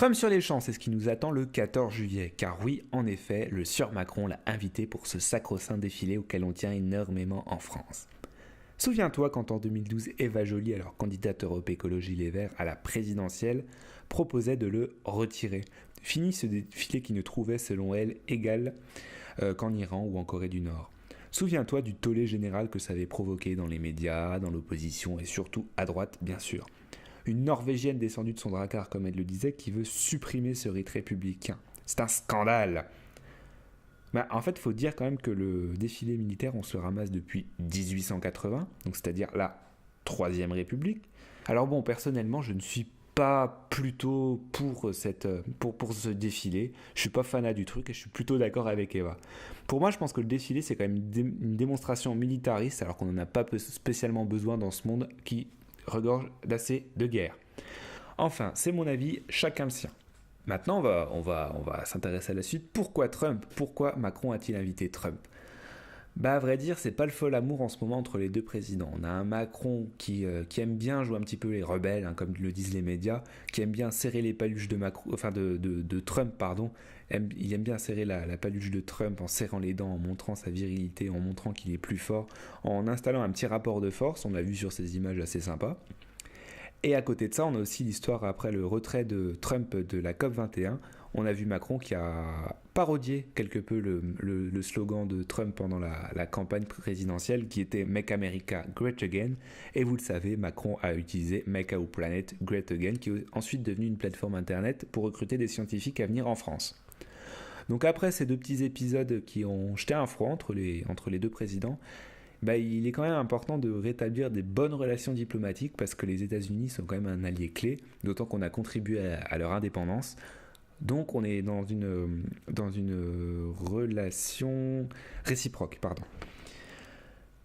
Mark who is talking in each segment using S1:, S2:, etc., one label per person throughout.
S1: Trump sur les champs, c'est ce qui nous attend le 14 juillet. Car oui, en effet, le sieur Macron l'a invité pour ce sacro-saint défilé auquel on tient énormément en France. Souviens-toi quand en 2012, Eva Joly, alors candidate Europe Écologie Les Verts à la présidentielle, proposait de le retirer. Fini ce défilé qui ne trouvait, selon elle, égal qu'en Iran ou en Corée du Nord. Souviens-toi du tollé général que ça avait provoqué dans les médias, dans l'opposition et surtout à droite, bien sûr. Une Norvégienne descendue de son dracard, comme elle le disait, qui veut supprimer ce rite républicain. C'est un scandale. En fait, il faut dire quand même que le défilé militaire, on se le ramasse depuis 1880, donc c'est-à-dire la Troisième République. Alors bon, personnellement, je ne suis pas plutôt pour ce défilé. Je suis pas fanat du truc et je suis plutôt d'accord avec Eva. Pour moi, je pense que le défilé, c'est quand même une démonstration militariste, alors qu'on n'en a pas spécialement besoin dans ce monde qui regorge d'assez de guerre. Enfin, c'est mon avis, chacun le sien. Maintenant, on va s'intéresser à la suite. Pourquoi Trump ? Pourquoi Macron a-t-il invité Trump ? À vrai dire, c'est pas le fol amour en ce moment entre les deux présidents. On a un Macron qui aime bien jouer un petit peu les rebelles, comme le disent les médias, qui aime bien serrer les paluches de Trump, pardon. Il aime bien serrer la paluche de Trump en serrant les dents, en montrant sa virilité, en montrant qu'il est plus fort, en installant un petit rapport de force. On l'a vu sur ces images assez sympas. Et à côté de ça, on a aussi l'histoire après le retrait de Trump de la COP21. On a vu Macron qui a parodié quelque peu le slogan de Trump pendant la campagne présidentielle qui était Make America Great Again. Et vous le savez, Macron a utilisé Make Our Planet Great Again, qui est ensuite devenu une plateforme internet pour recruter des scientifiques à venir en France. Donc après ces deux petits épisodes qui ont jeté un froid entre les deux présidents, il est quand même important de rétablir des bonnes relations diplomatiques parce que les États-Unis sont quand même un allié clé, d'autant qu'on a contribué à leur indépendance. Donc on est dans une relation réciproque, pardon.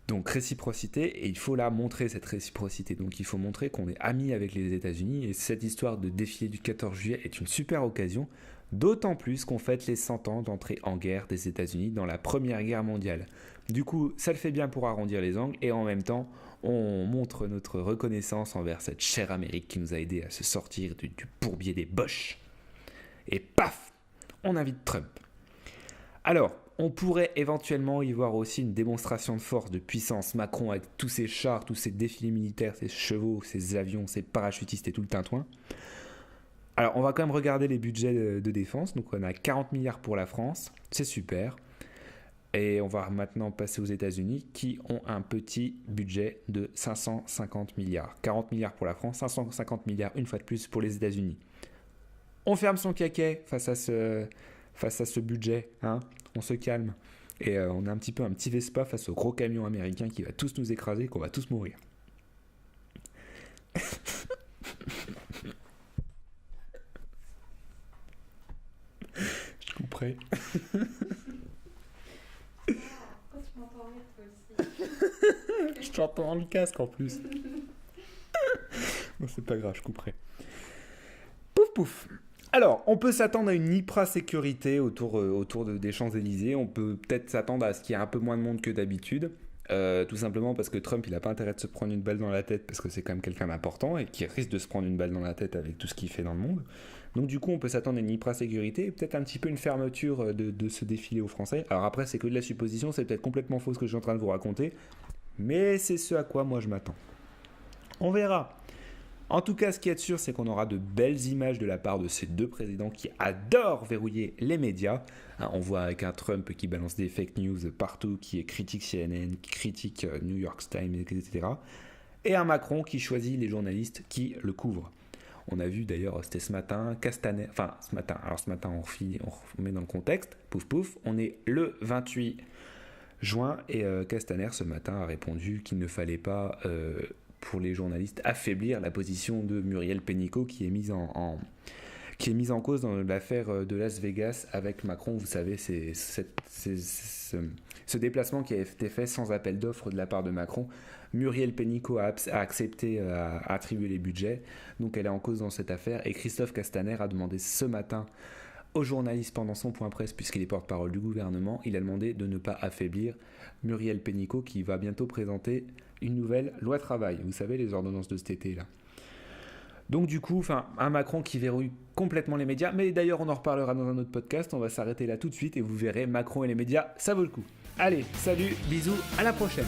S1: Donc réciprocité, et il faut la montrer, cette réciprocité. Donc il faut montrer qu'on est amis avec les États-Unis, et cette histoire de défilé du 14 juillet est une super occasion, d'autant plus qu'on fête les 100 ans d'entrée en guerre des États-Unis dans la Première Guerre mondiale. Du coup, ça le fait bien pour arrondir les angles, et en même temps, on montre notre reconnaissance envers cette chère Amérique qui nous a aidés à se sortir du bourbier des Boches. Et paf, on invite Trump. Alors, on pourrait éventuellement y voir aussi une démonstration de force, de puissance. Macron avec tous ses chars, tous ses défilés militaires, ses chevaux, ses avions, ses parachutistes et tout le tintouin. Alors, on va quand même regarder les budgets de défense. Donc, on a 40 milliards pour la France, c'est super. Et on va maintenant passer aux États-Unis qui ont un petit budget de 550 milliards. 40 milliards pour la France, 550 milliards une fois de plus pour les États-Unis. On ferme son caquet face à ce budget, hein. On se calme. Et on a un petit Vespa face au gros camion américain qui va tous nous écraser, qu'on va tous mourir. Je couperai.
S2: Pourquoi tu m'entends rire toi aussi?
S1: Je t'entends dans le casque en plus. Bon, c'est pas grave, je couperai. Pouf pouf. Alors, on peut s'attendre à une hyper-sécurité autour des Champs-Élysées. On peut peut-être s'attendre à ce qu'il y ait un peu moins de monde que d'habitude. Tout simplement parce que Trump, il n'a pas intérêt de se prendre une balle dans la tête parce que c'est quand même quelqu'un d'important et qui risque de se prendre une balle dans la tête avec tout ce qu'il fait dans le monde. Donc du coup, on peut s'attendre à une hyper-sécurité et peut-être un petit peu une fermeture de ce défilé aux Français. Alors après, c'est que de la supposition, c'est peut-être complètement faux ce que je suis en train de vous raconter. Mais c'est ce à quoi moi je m'attends. On verra. En tout cas, ce qui est sûr, c'est qu'on aura de belles images de la part de ces deux présidents qui adorent verrouiller les médias. On voit avec un Trump qui balance des fake news partout, qui critique CNN, qui critique New York Times, etc. Et un Macron qui choisit les journalistes qui le couvrent. On a vu d'ailleurs, c'était ce matin, Castaner, enfin ce matin, on remet dans le contexte, pouf pouf, on est le 28 juin et Castaner ce matin a répondu qu'il ne fallait pas... pour les journalistes, affaiblir la position de Muriel Pénicaud qui est mise en cause dans l'affaire de Las Vegas avec Macron. Vous savez, c'est ce déplacement qui a été fait sans appel d'offres de la part de Macron. Muriel Pénicaud a accepté à attribuer les budgets, donc elle est en cause dans cette affaire. Et Christophe Castaner a demandé ce matin aux journalistes pendant son point presse, puisqu'il est porte-parole du gouvernement, il a demandé de ne pas affaiblir Muriel Pénicaud qui va bientôt présenter une nouvelle loi travail. Vous savez, les ordonnances de cet été là. Donc du coup, un Macron qui verrouille complètement les médias, mais d'ailleurs on en reparlera dans un autre podcast, on va s'arrêter là tout de suite et vous verrez, Macron et les médias, ça vaut le coup. Allez, salut, bisous, à la prochaine.